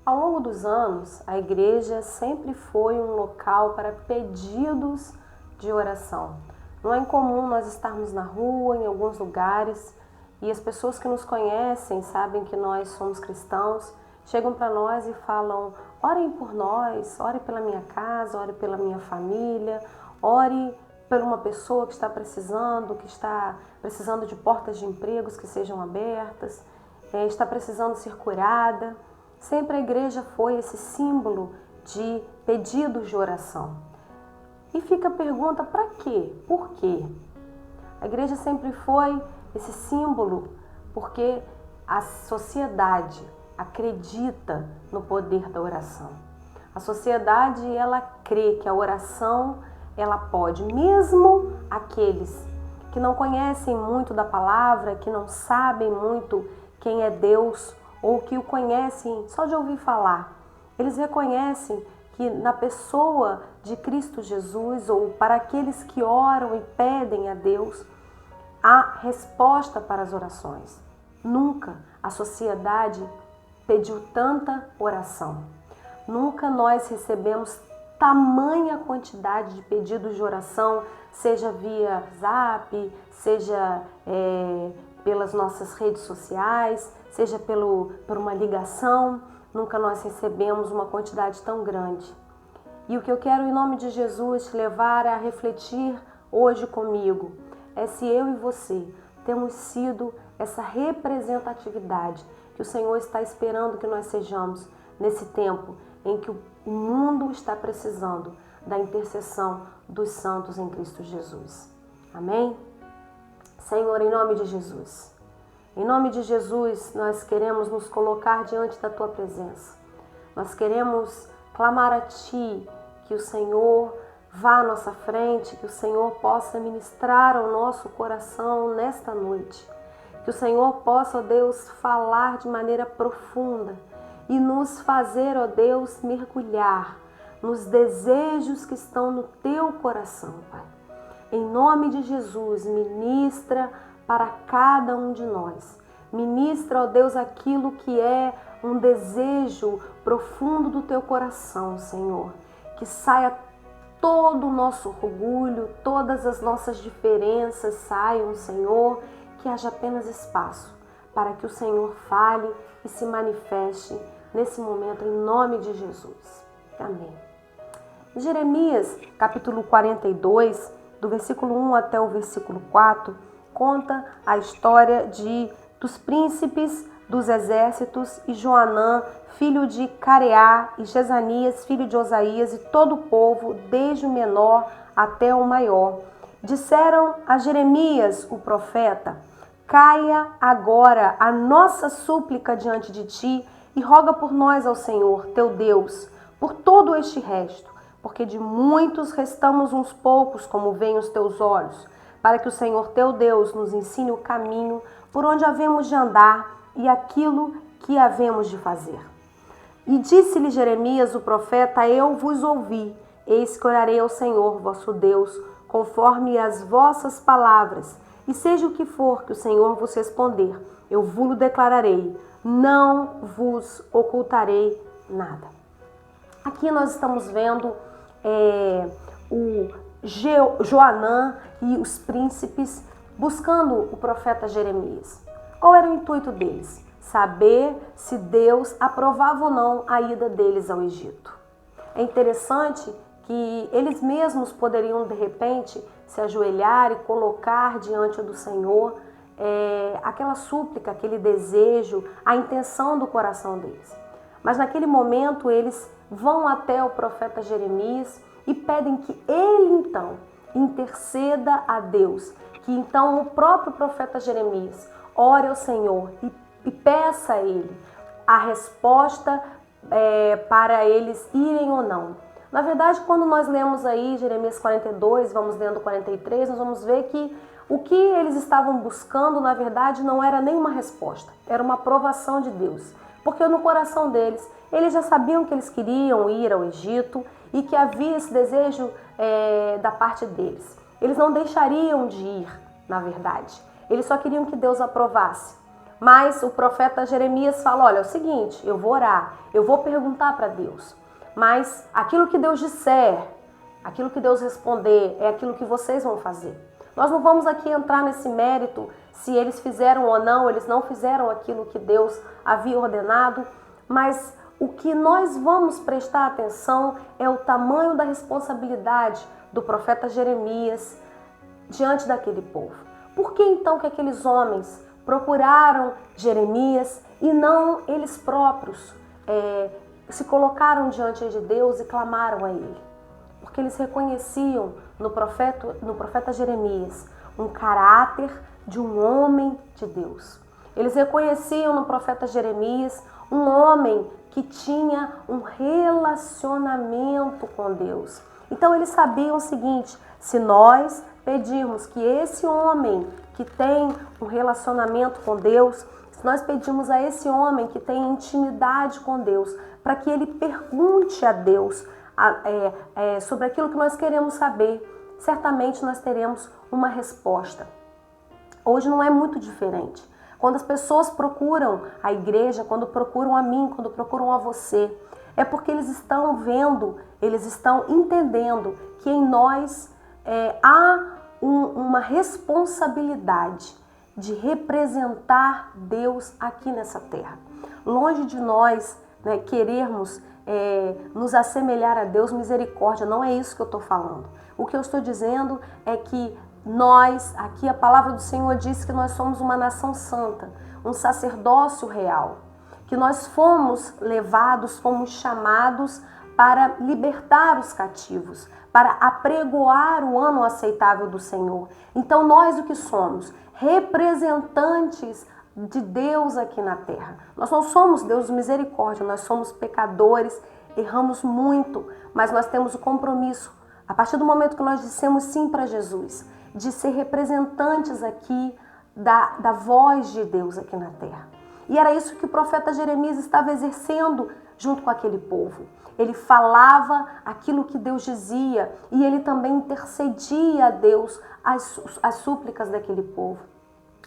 Ao longo dos anos, a igreja sempre foi um local para pedidos de oração. Não é incomum nós estarmos na rua, em alguns lugares, e as pessoas que nos conhecem, sabem que nós somos cristãos, chegam para nós e falam: orem por nós, ore pela minha casa, ore pela minha família, ore por uma pessoa que está precisando de portas de empregos que sejam abertas, está precisando ser curada. Sempre a igreja foi esse símbolo de pedidos de oração. E fica a pergunta: para quê? Por quê? A igreja sempre foi esse símbolo porque a sociedade acredita no poder da oração. A sociedade, ela crê que a oração, ela pode, mesmo aqueles que não conhecem muito da palavra, que não sabem muito quem é Deus, ou que o conhecem só de ouvir falar, eles reconhecem que na pessoa de Cristo Jesus, ou para aqueles que oram e pedem a Deus, há resposta para as orações. Nunca a sociedade pediu tanta oração. Nunca nós recebemos tamanha quantidade de pedidos de oração, seja via Zap, seja pelas nossas redes sociais, seja por uma ligação. Nunca nós recebemos uma quantidade tão grande. E o que eu quero, em nome de Jesus, te levar a refletir hoje comigo é se eu e você temos sido essa representatividade que o Senhor está esperando que nós sejamos nesse tempo em que o mundo está precisando da intercessão dos santos em Cristo Jesus. Amém? Senhor, em nome de Jesus, nós queremos nos colocar diante da Tua presença. Nós queremos clamar a Ti que o Senhor vá à nossa frente, que o Senhor possa ministrar ao nosso coração nesta noite. Que o Senhor possa, ó Deus, falar de maneira profunda e nos fazer, ó Deus, mergulhar nos desejos que estão no Teu coração, Pai. Em nome de Jesus, ministra para cada um de nós. Ministra, ó Deus, aquilo que é um desejo profundo do Teu coração, Senhor. Que saia todo o nosso orgulho, todas as nossas diferenças saiam, Senhor. Que haja apenas espaço para que o Senhor fale e se manifeste nesse momento, em nome de Jesus. Amém. Jeremias, capítulo 42, do versículo 1 até o versículo 4, conta a história dos príncipes dos exércitos e Joanã, filho de Careá, e Jezanias, filho de Osaías, e todo o povo, desde o menor até o maior. Disseram a Jeremias, o profeta: caia agora a nossa súplica diante de ti e roga por nós ao Senhor, teu Deus, por todo este resto, porque de muitos restamos uns poucos, como veem os teus olhos, para que o Senhor teu Deus nos ensine o caminho por onde havemos de andar e aquilo que havemos de fazer. E disse-lhe Jeremias, o profeta: eu vos ouvi, eis que orarei ao Senhor vosso Deus, conforme as vossas palavras, e seja o que for que o Senhor vos responder, eu vos declararei, não vos ocultarei nada. Aqui nós estamos vendo o Joanã e os príncipes buscando o profeta Jeremias. Qual era o intuito deles? Saber se Deus aprovava ou não a ida deles ao Egito. É interessante que eles mesmos poderiam, de repente, se ajoelhar e colocar diante do Senhor aquela súplica, aquele desejo, a intenção do coração deles. Mas naquele momento eles vão até o profeta Jeremias e pedem que ele então interceda a Deus, que então o próprio profeta Jeremias ore ao Senhor e peça a ele a resposta para eles irem ou não. Na verdade, quando nós lemos aí Jeremias 42, vamos lendo 43, nós vamos ver que o que eles estavam buscando, na verdade, não era nenhuma resposta, era uma aprovação de Deus. Porque no coração deles, eles já sabiam que eles queriam ir ao Egito e que havia esse desejo da parte deles. Eles não deixariam de ir, na verdade. Eles só queriam que Deus aprovasse. Mas o profeta Jeremias fala, olha, é o seguinte, eu vou orar, eu vou perguntar para Deus, mas aquilo que Deus disser, aquilo que Deus responder, é aquilo que vocês vão fazer. Nós não vamos aqui entrar nesse mérito se eles fizeram ou não, eles não fizeram aquilo que Deus havia ordenado, mas o que nós vamos prestar atenção é o tamanho da responsabilidade do profeta Jeremias diante daquele povo. Por que então que aqueles homens procuraram Jeremias e não eles próprios se colocaram diante de Deus e clamaram a ele? Porque eles reconheciam no profeta Jeremias um caráter de um homem de Deus. Eles reconheciam no profeta Jeremias um homem que tinha um relacionamento com Deus. Então eles sabiam o seguinte, se nós pedirmos que esse homem que tem um relacionamento com Deus, se nós pedimos a esse homem que tem intimidade com Deus, para que ele pergunte a Deus sobre aquilo que nós queremos saber, certamente nós teremos uma resposta. Hoje não é muito diferente. Quando as pessoas procuram a igreja, quando procuram a mim, quando procuram a você, é porque eles estão vendo, eles estão entendendo que em nós há uma responsabilidade de representar Deus aqui nessa terra. Longe de nós querermos nos assemelhar a Deus, misericórdia, não é isso que eu estou falando. O que eu estou dizendo é que nós, aqui a palavra do Senhor diz que nós somos uma nação santa, um sacerdócio real, que nós fomos levados, fomos chamados para libertar os cativos, para apregoar o ano aceitável do Senhor. Então nós o que somos? Representantes de Deus aqui na terra. Nós não somos Deus de misericórdia, nós somos pecadores, erramos muito, mas nós temos o compromisso, a partir do momento que nós dissemos sim para Jesus, de ser representantes aqui da voz de Deus aqui na terra. E era isso que o profeta Jeremias estava exercendo junto com aquele povo. Ele falava aquilo que Deus dizia e ele também intercedia a Deus as súplicas daquele povo.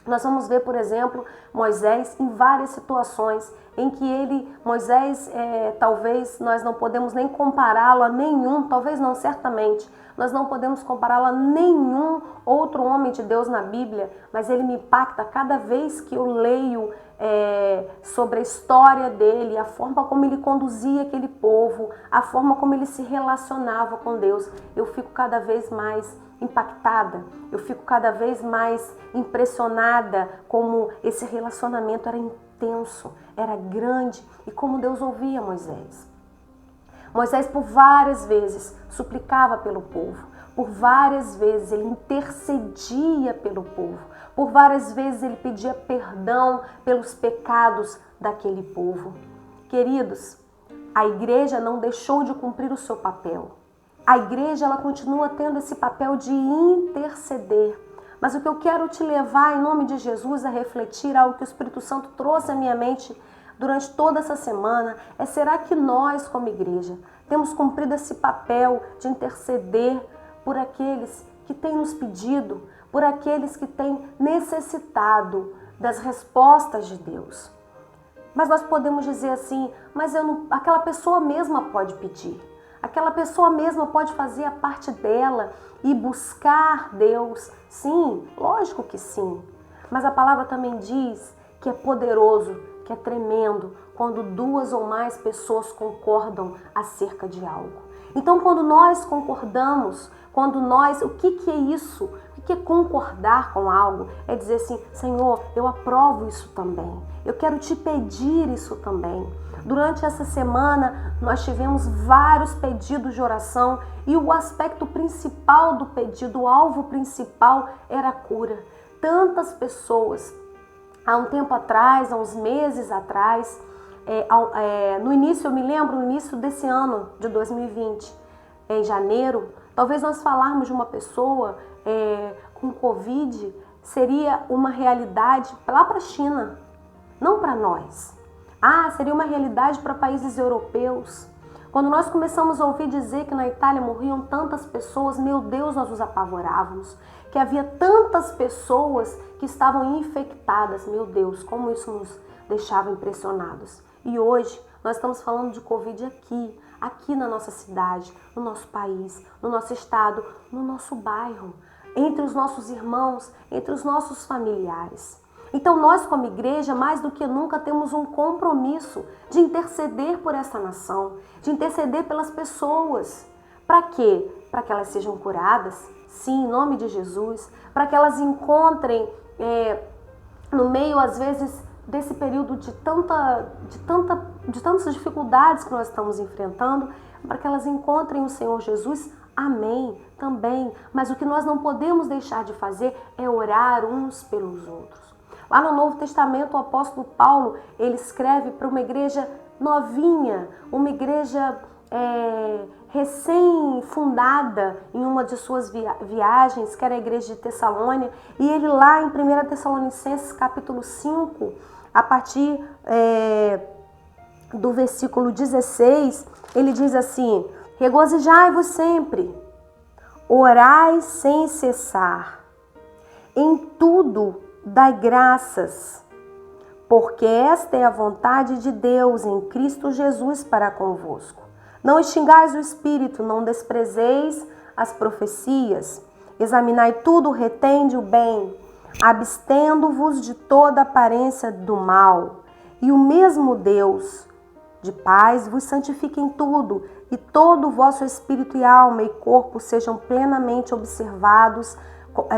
Nós vamos ver, por exemplo, Moisés em várias situações em que Moisés, talvez nós não podemos nem compará-lo a nenhum, talvez não, certamente, nós não podemos compará-lo a nenhum outro homem de Deus na Bíblia, mas ele me impacta cada vez que eu leio sobre a história dele, a forma como ele conduzia aquele povo, a forma como ele se relacionava com Deus. Eu fico cada vez mais impactada, eu fico cada vez mais impressionada como esse relacionamento era intenso, era grande e como Deus ouvia Moisés. Moisés por várias vezes suplicava pelo povo, por várias vezes ele intercedia pelo povo, por várias vezes ele pedia perdão pelos pecados daquele povo. Queridos, a igreja não deixou de cumprir o seu papel. A igreja ela continua tendo esse papel de interceder. Mas o que eu quero te levar em nome de Jesus a refletir, algo que o Espírito Santo trouxe à minha mente durante toda essa semana, será que nós como igreja temos cumprido esse papel de interceder por aqueles que têm nos pedido, por aqueles que têm necessitado das respostas de Deus? Mas nós podemos dizer assim, mas aquela pessoa mesma pode pedir. Aquela pessoa mesma pode fazer a parte dela e buscar Deus. Sim, lógico que sim. Mas a palavra também diz que é poderoso, que é tremendo, quando duas ou mais pessoas concordam acerca de algo. Então, quando nós concordamos, o que é isso? O que é concordar com algo? É dizer assim, Senhor, eu aprovo isso também. Eu quero te pedir isso também. Durante essa semana, nós tivemos vários pedidos de oração e o aspecto principal do pedido, o alvo principal, era a cura. Tantas pessoas, há um tempo atrás, há uns meses atrás, no início, eu me lembro, no início desse ano de 2020, em janeiro, talvez nós falarmos de uma pessoa com Covid, seria uma realidade lá para a China, não para nós. Seria uma realidade para países europeus. Quando nós começamos a ouvir dizer que na Itália morriam tantas pessoas, meu Deus, nós nos apavorávamos. Que havia tantas pessoas que estavam infectadas, meu Deus, como isso nos deixava impressionados. E hoje nós estamos falando de Covid aqui na nossa cidade, no nosso país, no nosso estado, no nosso bairro, entre os nossos irmãos, entre os nossos familiares. Então nós como igreja, mais do que nunca, temos um compromisso de interceder por essa nação, de interceder pelas pessoas. Para quê? Para que elas sejam curadas, sim, em nome de Jesus, para que elas encontrem no meio, às vezes, desse período de tantas dificuldades que nós estamos enfrentando, para que elas encontrem o Senhor Jesus. Amém, também. Mas o que nós não podemos deixar de fazer é orar uns pelos outros. Lá no Novo Testamento, o apóstolo Paulo, ele escreve para uma igreja novinha, uma igreja recém-fundada em uma de suas viagens, que era a igreja de Tessalônia, e ele lá em 1 Tessalonicenses capítulo 5, a partir do versículo 16, ele diz assim: regozijai-vos sempre, orai sem cessar, em tudo dai graças, porque esta é a vontade de Deus em Cristo Jesus para convosco. Não extingais o Espírito, não desprezeis as profecias, examinai tudo, retende o bem, abstendo-vos de toda aparência do mal, e o mesmo Deus de paz vos santifique em tudo, e todo o vosso espírito e alma e corpo sejam plenamente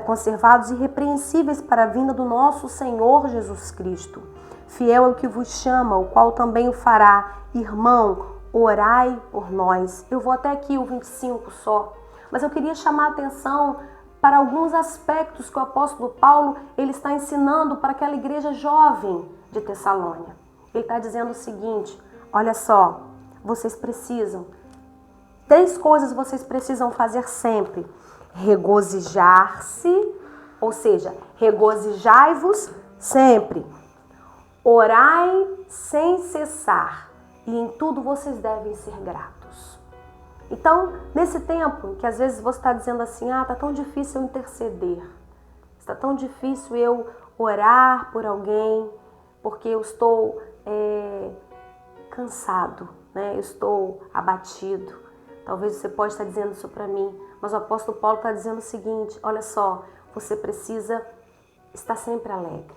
conservados irrepreensíveis para a vinda do nosso Senhor Jesus Cristo. Fiel é o que vos chama, o qual também o fará. Irmão, orai por nós. Eu vou até aqui o 25 só, mas eu queria chamar a atenção para alguns aspectos que o apóstolo Paulo ele está ensinando para aquela igreja jovem de Tessalônia. Ele está dizendo o seguinte: olha só, vocês precisam, 3 coisas vocês precisam fazer sempre: regozijar-se, ou seja, regozijai-vos sempre, orai sem cessar, e em tudo vocês devem ser gratos. Então, nesse tempo que às vezes você está dizendo assim: está tão difícil eu interceder, está tão difícil eu orar por alguém, porque eu estou cansado, né? Eu estou abatido. Talvez você pode estar dizendo isso para mim, mas o apóstolo Paulo está dizendo o seguinte: olha só, você precisa estar sempre alegre.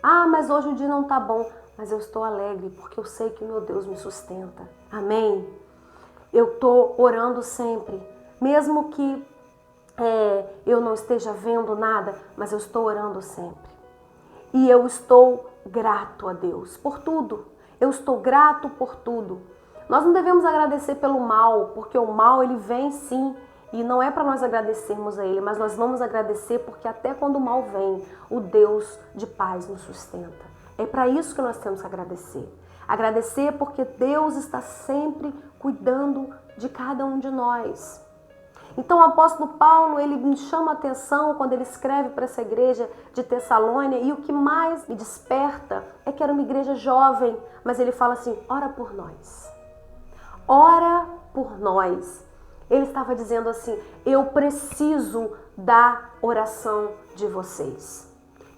Mas hoje o dia não está bom, mas eu estou alegre porque eu sei que o meu Deus me sustenta. Amém? Eu estou orando sempre, mesmo que eu não esteja vendo nada, mas eu estou orando sempre. E eu estou grato a Deus por tudo. Eu estou grato por tudo. Nós não devemos agradecer pelo mal, porque o mal ele vem sim, e não é para nós agradecermos a ele, mas nós vamos agradecer porque até quando o mal vem, o Deus de paz nos sustenta. É para isso que nós temos que agradecer. Agradecer porque Deus está sempre cuidando de cada um de nós. Então o apóstolo Paulo, ele me chama a atenção quando ele escreve para essa igreja de Tessalônia, e o que mais me desperta é que era uma igreja jovem, mas ele fala assim: ora por nós. Ora por nós. Ele estava dizendo assim: eu preciso da oração de vocês.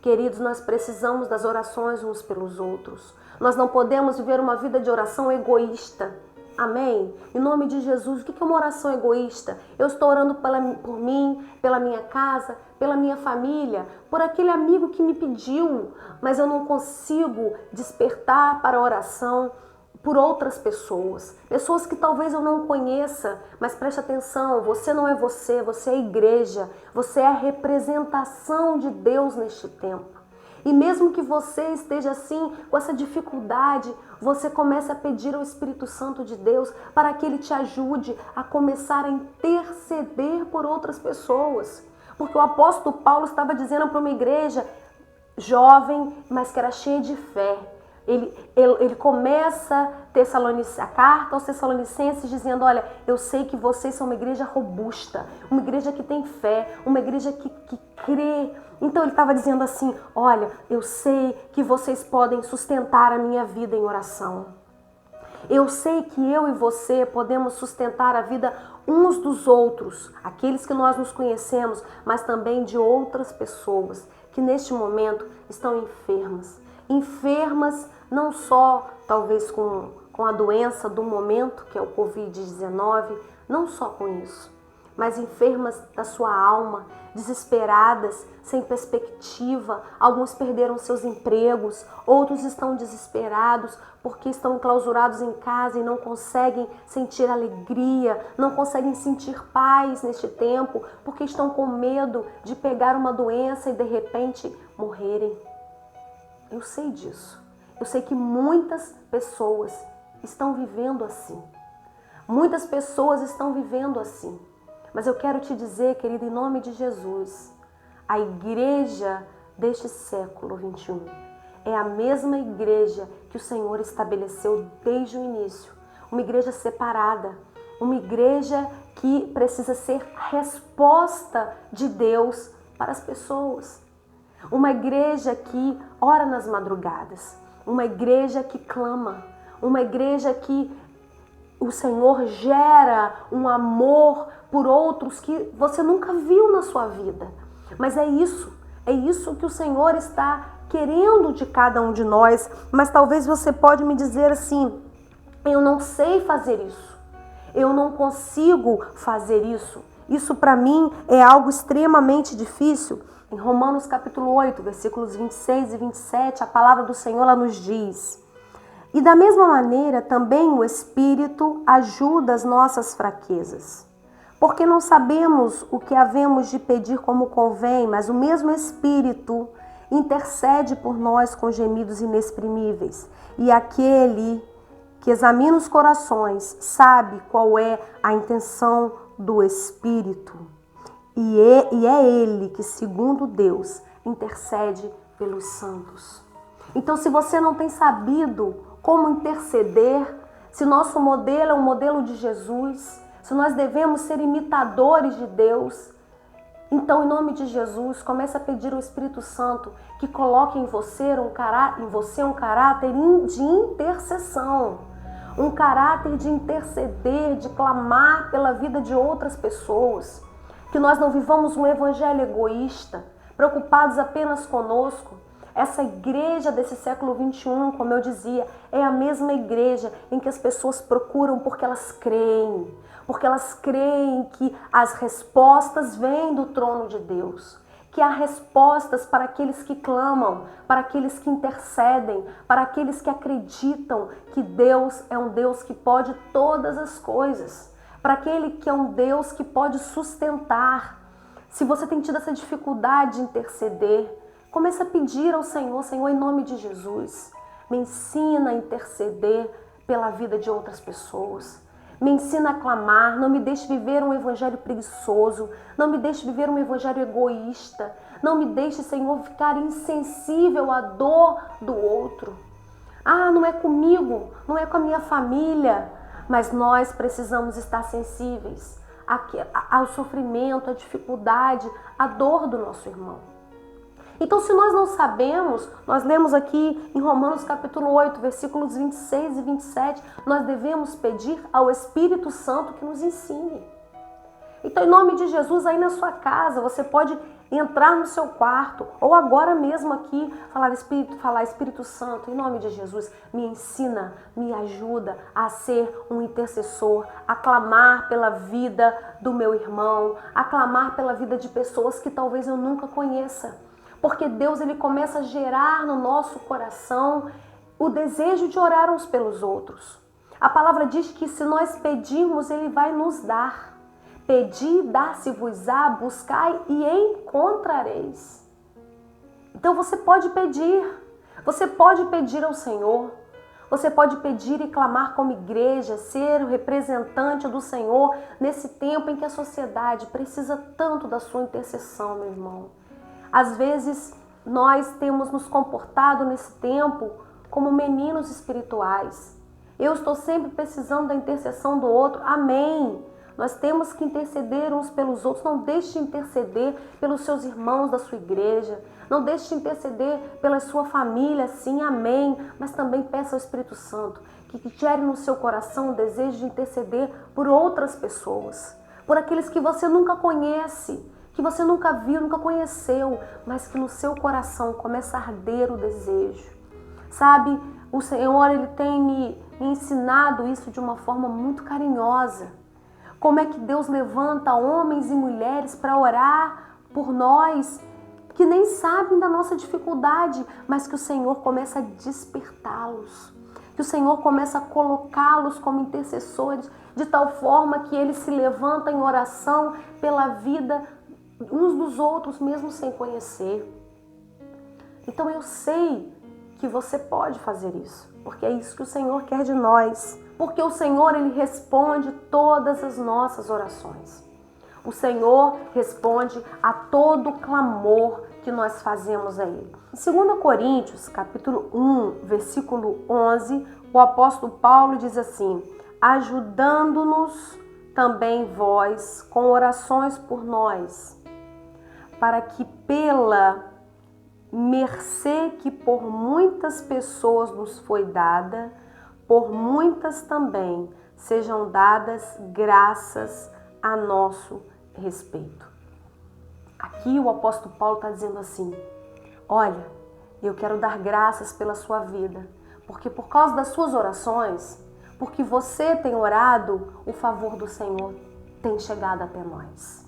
Queridos, nós precisamos das orações uns pelos outros. Nós não podemos viver uma vida de oração egoísta. Amém? Em nome de Jesus, o que é uma oração egoísta? Eu estou orando por mim, pela minha casa, pela minha família, por aquele amigo que me pediu, mas eu não consigo despertar para a oração por outras pessoas. Pessoas que talvez eu não conheça, mas preste atenção, você não é você, você é a igreja, você é a representação de Deus neste tempo. E mesmo que você esteja assim, com essa dificuldade, você começa a pedir ao Espírito Santo de Deus para que Ele te ajude a começar a interceder por outras pessoas. Porque o apóstolo Paulo estava dizendo para uma igreja jovem, mas que era cheia de fé. Ele começa a carta aos Tessalonicenses dizendo: olha, eu sei que vocês são uma igreja robusta, uma igreja que tem fé, uma igreja que crê. Então ele estava dizendo assim: olha, eu sei que vocês podem sustentar a minha vida em oração. Eu sei que eu e você podemos sustentar a vida uns dos outros, aqueles que nós nos conhecemos, mas também de outras pessoas que neste momento estão enfermas. Enfermas não só talvez com a doença do momento, que é o Covid-19, não só com isso, mas enfermas da sua alma, desesperadas, sem perspectiva. Alguns perderam seus empregos, outros estão desesperados porque estão enclausurados em casa e não conseguem sentir alegria, não conseguem sentir paz neste tempo, porque estão com medo de pegar uma doença e de repente morrerem. Eu sei disso. Eu sei que muitas pessoas estão vivendo assim. Muitas pessoas estão vivendo assim. Mas eu quero te dizer, querido, em nome de Jesus, a igreja deste século XXI é a mesma igreja que o Senhor estabeleceu desde o início. Uma igreja separada, uma igreja que precisa ser resposta de Deus para as pessoas. Uma igreja que ora nas madrugadas, uma igreja que clama, uma igreja que o Senhor gera um amor por outros que você nunca viu na sua vida. Mas é isso que o Senhor está querendo de cada um de nós. Mas talvez você pode me dizer assim: eu não sei fazer isso, eu não consigo fazer isso. Isso para mim é algo extremamente difícil. Em Romanos capítulo 8, versículos 26 e 27, a palavra do Senhor ela nos diz: e da mesma maneira também o Espírito ajuda as nossas fraquezas. Porque não sabemos o que havemos de pedir como convém, mas o mesmo Espírito intercede por nós com gemidos inexprimíveis. E aquele que examina os corações sabe qual é a intenção do Espírito. E é Ele que, segundo Deus, intercede pelos santos. Então, se você não tem sabido como interceder, se nosso modelo é um modelo de Jesus, se nós devemos ser imitadores de Deus, então, em nome de Jesus, comece a pedir ao Espírito Santo que coloque em você um caráter de intercessão, um caráter de interceder, de clamar pela vida de outras pessoas. Que nós não vivamos um evangelho egoísta, preocupados apenas conosco. Essa igreja desse século XXI, como eu dizia, é a mesma igreja em que as pessoas procuram porque elas creem que as respostas vêm do trono de Deus, que há respostas para aqueles que clamam, para aqueles que intercedem, para aqueles que acreditam que Deus é um Deus que pode todas as coisas, para aquele que é um Deus que pode sustentar. Se você tem tido essa dificuldade de interceder, comece a pedir ao Senhor: Senhor, em nome de Jesus, me ensina a interceder pela vida de outras pessoas. Me ensina a clamar, não me deixe viver um evangelho preguiçoso, não me deixe viver um evangelho egoísta, não me deixe, Senhor, ficar insensível à dor do outro. Ah, não é comigo, não é com a minha família, mas nós precisamos estar sensíveis ao sofrimento, à dificuldade, à dor do nosso irmão. Então, se nós não sabemos, nós lemos aqui em Romanos capítulo 8, versículos 26 e 27, nós devemos pedir ao Espírito Santo que nos ensine. Então, em nome de Jesus, aí na sua casa, você pode entrar no seu quarto, ou agora mesmo aqui, falar Espírito Santo, em nome de Jesus, me ensina, me ajuda a ser um intercessor, a clamar pela vida do meu irmão, a clamar pela vida de pessoas que talvez eu nunca conheça. Porque Deus, ele começa a gerar no nosso coração o desejo de orar uns pelos outros. A palavra diz que se nós pedirmos, ele vai nos dar. Pedi, dar-se-vos-á, buscai e encontrareis. Então você pode pedir ao Senhor. Você pode pedir e clamar como igreja, ser o representante do Senhor nesse tempo em que a sociedade precisa tanto da sua intercessão, meu irmão. Às vezes, nós temos nos comportado nesse tempo como meninos espirituais. Eu estou sempre precisando da intercessão do outro. Amém. Nós temos que interceder uns pelos outros. Não deixe de interceder pelos seus irmãos da sua igreja. Não deixe de interceder pela sua família, sim, amém. Mas também peça ao Espírito Santo que gere no seu coração o desejo de interceder por outras pessoas, por aqueles que você nunca conhece, que você nunca viu, nunca conheceu, mas que no seu coração começa a arder o desejo. Sabe, o Senhor, Ele tem me ensinado isso de uma forma muito carinhosa. Como é que Deus levanta homens e mulheres para orar por nós, que nem sabem da nossa dificuldade, mas que o Senhor começa a despertá-los, que o Senhor começa a colocá-los como intercessores, de tal forma que eles se levantam em oração pela vida uns dos outros, mesmo sem conhecer. Então eu sei que você pode fazer isso, porque é isso que o Senhor quer de nós, porque o Senhor, Ele responde todas as nossas orações. O Senhor responde a todo clamor que nós fazemos a Ele. Em 2 Coríntios, capítulo 1, versículo 11, o apóstolo Paulo diz assim: ajudando-nos também vós com orações por nós, para que pela mercê que por muitas pessoas nos foi dada, por muitas também sejam dadas graças a nosso respeito. Aqui o apóstolo Paulo está dizendo assim: olha, eu quero dar graças pela sua vida, porque por causa das suas orações, porque você tem orado, o favor do Senhor tem chegado até nós.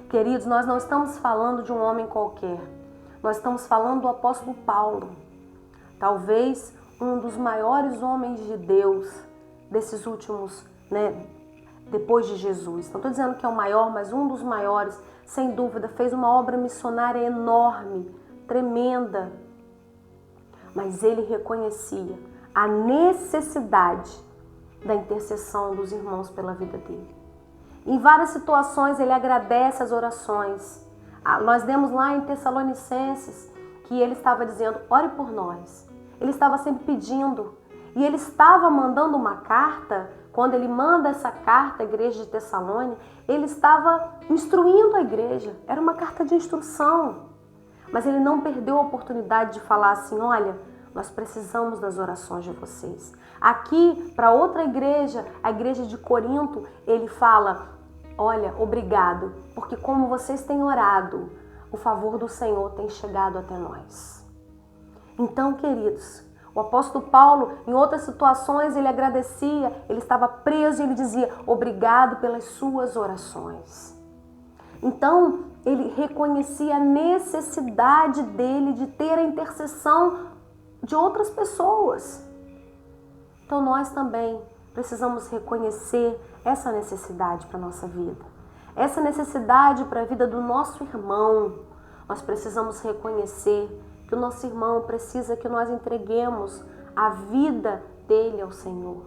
Queridos, nós não estamos falando de um homem qualquer, nós estamos falando do apóstolo Paulo, talvez um dos maiores homens de Deus desses últimos, depois de Jesus. Não estou dizendo que é o maior, mas um dos maiores, sem dúvida, fez uma obra missionária enorme, tremenda. Mas ele reconhecia a necessidade da intercessão dos irmãos pela vida dele. Em várias situações ele agradece as orações. Nós lemos lá em Tessalonicenses que ele estava dizendo: ore por nós. Ele estava sempre pedindo. E ele estava mandando uma carta. Quando ele manda essa carta à igreja de Tessalônica, ele estava instruindo a igreja. Era uma carta de instrução. Mas ele não perdeu a oportunidade de falar assim: olha, nós precisamos das orações de vocês. Aqui, para outra igreja, a igreja de Corinto, ele fala: olha, obrigado, porque como vocês têm orado, o favor do Senhor tem chegado até nós. Então, queridos, o apóstolo Paulo, em outras situações, ele agradecia, ele estava preso e ele dizia: obrigado pelas suas orações. Então, ele reconhecia a necessidade dele de ter a intercessão de outras pessoas. Então, nós também precisamos reconhecer essa necessidade para a nossa vida. Essa necessidade para a vida do nosso irmão. Nós precisamos reconhecer que o nosso irmão precisa que nós entreguemos a vida dele ao Senhor.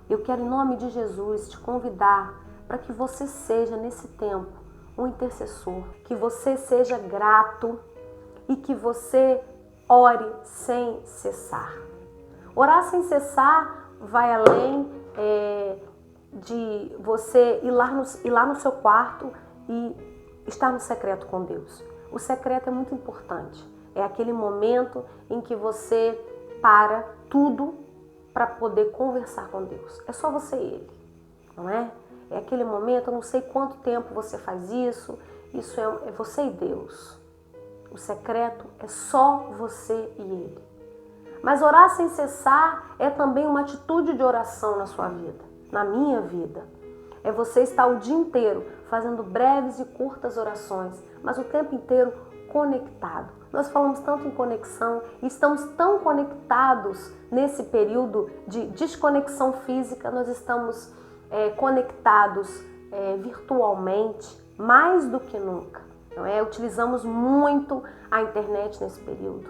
Eu quero, em nome de Jesus, te convidar para que você seja, nesse tempo, um intercessor. Que você seja grato e que você ore sem cessar. Orar sem cessar vai além de você ir lá no seu quarto e estar no secreto com Deus. O secreto é muito importante. É aquele momento em que você para tudo para poder conversar com Deus. É só você e Ele, não é? É aquele momento, eu não sei quanto tempo você faz isso é você e Deus. O secreto é só você e Ele. Mas orar sem cessar é também uma atitude de oração na sua vida, na minha vida. É você estar o dia inteiro fazendo breves e curtas orações, mas o tempo inteiro conectado. Nós falamos tanto em conexão e estamos tão conectados nesse período de desconexão física, nós estamos conectados virtualmente mais do que nunca. Não é? Utilizamos muito a internet nesse período.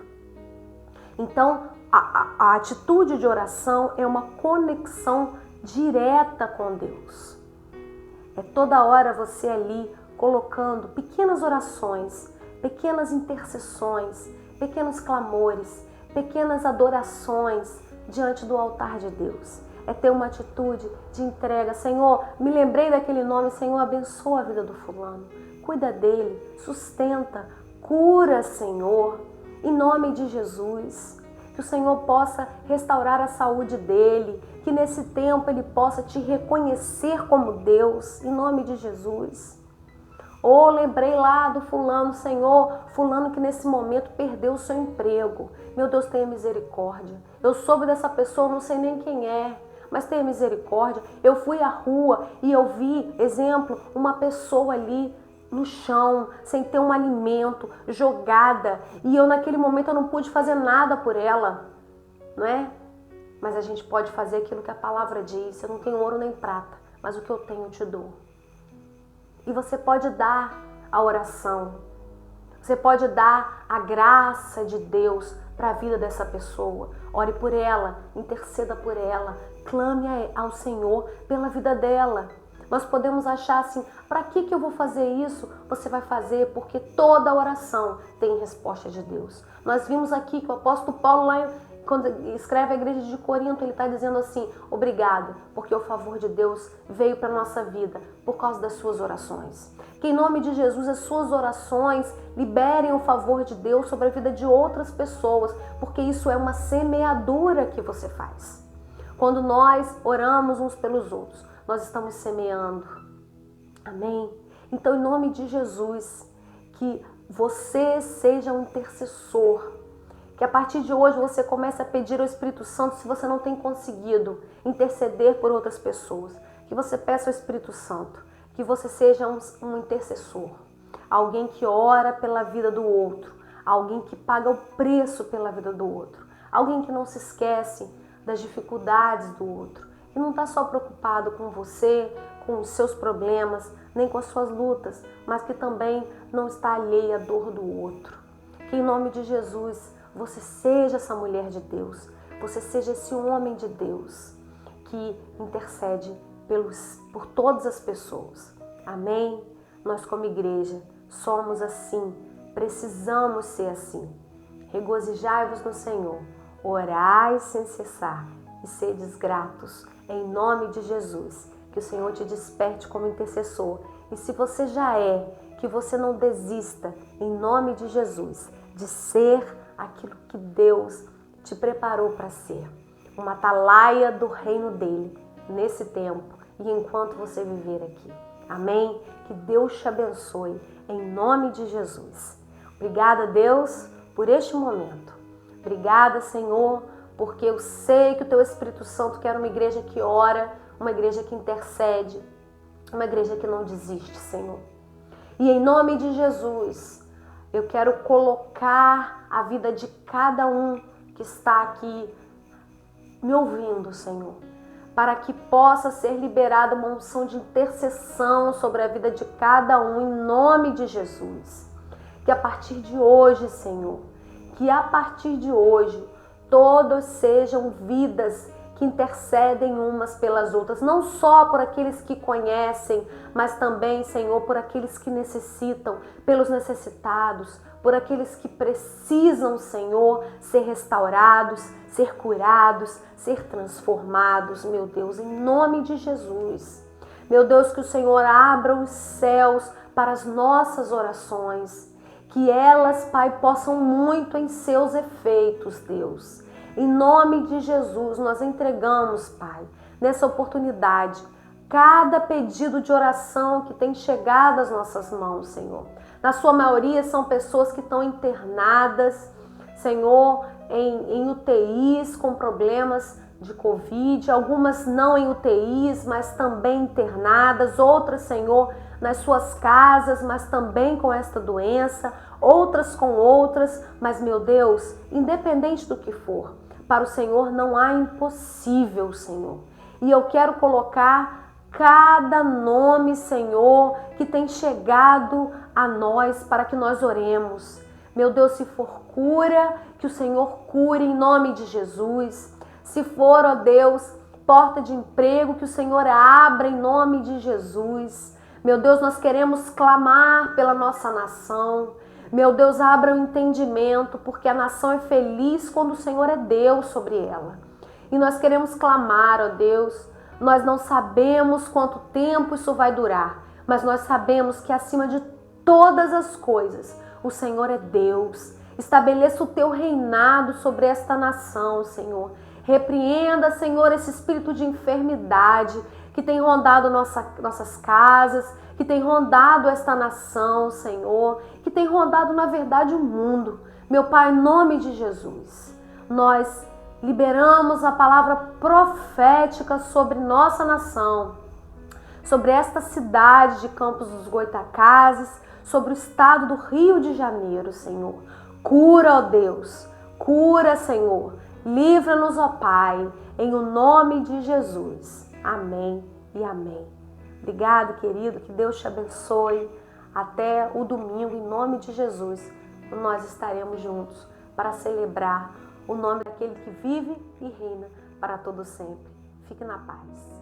Então, a atitude de oração é uma conexão direta com Deus. É toda hora você ali colocando pequenas orações, pequenas intercessões, pequenos clamores, pequenas adorações diante do altar de Deus. É ter uma atitude de entrega. Senhor, me lembrei daquele nome, Senhor, abençoa a vida do fulano. Cuida dele, sustenta, cura, Senhor, em nome de Jesus. que o Senhor possa restaurar a saúde dele, que nesse tempo ele possa te reconhecer como Deus, em nome de Jesus. Oh, lembrei lá do fulano, Senhor, fulano que nesse momento perdeu o seu emprego. Meu Deus, tenha misericórdia. Eu soube dessa pessoa, não sei nem quem é, mas tenha misericórdia. Eu fui à rua e eu vi, exemplo, uma pessoa ali no chão, sem ter um alimento, jogada. E eu naquele momento eu não pude fazer nada por ela, não é? Mas a gente pode fazer aquilo que a palavra diz. Eu não tenho ouro nem prata, mas o que eu tenho eu te dou. E você pode dar a oração. Você pode dar a graça de Deus para a vida dessa pessoa. Ore por ela, interceda por ela, clame ao Senhor pela vida dela. Nós podemos achar assim, para que eu vou fazer isso? Você vai fazer porque toda oração tem resposta de Deus. Nós vimos aqui que o apóstolo Paulo, lá quando escreve a igreja de Corinto, ele está dizendo assim, obrigado, porque o favor de Deus veio para a nossa vida por causa das suas orações. Que em nome de Jesus as suas orações liberem o favor de Deus sobre a vida de outras pessoas, porque isso é uma semeadura que você faz. Quando nós oramos uns pelos outros, nós estamos semeando. Amém? Então, em nome de Jesus, que você seja um intercessor. Que a partir de hoje você comece a pedir ao Espírito Santo, se você não tem conseguido interceder por outras pessoas. Que você peça ao Espírito Santo, que você seja um intercessor. Alguém que ora pela vida do outro. Alguém que paga o preço pela vida do outro. Alguém que não se esquece das dificuldades do outro. Que não está só preocupado com você, com os seus problemas, nem com as suas lutas, mas que também não está alheio à dor do outro. Que em nome de Jesus você seja essa mulher de Deus, você seja esse homem de Deus que intercede por todas as pessoas. Amém? Nós como igreja somos assim, precisamos ser assim. Regozijai-vos no Senhor, orai sem cessar e sedes gratos. Em nome de Jesus, que o Senhor te desperte como intercessor. E se você já é, que você não desista, em nome de Jesus, de ser aquilo que Deus te preparou para ser. Uma atalaia do reino dele, nesse tempo e enquanto você viver aqui. Amém? Que Deus te abençoe, em nome de Jesus. Obrigada, Deus, por este momento. Obrigada, Senhor, porque eu sei que o Teu Espírito Santo quer uma igreja que ora, uma igreja que intercede, uma igreja que não desiste, Senhor. E em nome de Jesus, eu quero colocar a vida de cada um que está aqui me ouvindo, Senhor, para que possa ser liberada uma unção de intercessão sobre a vida de cada um, em nome de Jesus. Que a partir de hoje, Senhor, que a partir de hoje, todos sejam vidas que intercedem umas pelas outras, não só por aqueles que conhecem, mas também, Senhor, por aqueles que necessitam, pelos necessitados, por aqueles que precisam, Senhor, ser restaurados, ser curados, ser transformados, meu Deus, em nome de Jesus. Meu Deus, que o Senhor abra os céus para as nossas orações, que elas, Pai, possam muito em seus efeitos, Deus. Em nome de Jesus, nós entregamos, Pai, nessa oportunidade, cada pedido de oração que tem chegado às nossas mãos, Senhor. Na sua maioria são pessoas que estão internadas, Senhor, em UTIs com problemas de Covid, algumas não em UTIs, mas também internadas, outras, Senhor, nas suas casas, mas também com esta doença, outras com outras, mas, meu Deus, independente do que for, para o Senhor não há impossível, Senhor. E eu quero colocar cada nome, Senhor, que tem chegado a nós para que nós oremos. Meu Deus, se for cura, que o Senhor cure em nome de Jesus. Se for, ó Deus, porta de emprego, que o Senhor abra em nome de Jesus. Meu Deus, nós queremos clamar pela nossa nação. Meu Deus, abra o entendimento, porque a nação é feliz quando o Senhor é Deus sobre ela. E nós queremos clamar, ó Deus, nós não sabemos quanto tempo isso vai durar, mas nós sabemos que acima de todas as coisas, o Senhor é Deus. Estabeleça o teu reinado sobre esta nação, Senhor. Repreenda, Senhor, esse espírito de enfermidade que tem rondado nossas casas, que tem rondado esta nação, Senhor, que tem rondado, na verdade, o mundo. Meu Pai, em nome de Jesus, nós liberamos a palavra profética sobre nossa nação, sobre esta cidade de Campos dos Goytacazes, sobre o estado do Rio de Janeiro, Senhor. Cura, ó Deus, cura, Senhor. Livra-nos, ó Pai, em o nome de Jesus. Amém e amém. Obrigado, querido, que Deus te abençoe. Até o domingo, em nome de Jesus, nós estaremos juntos para celebrar o nome daquele que vive e reina para todo sempre. Fique na paz.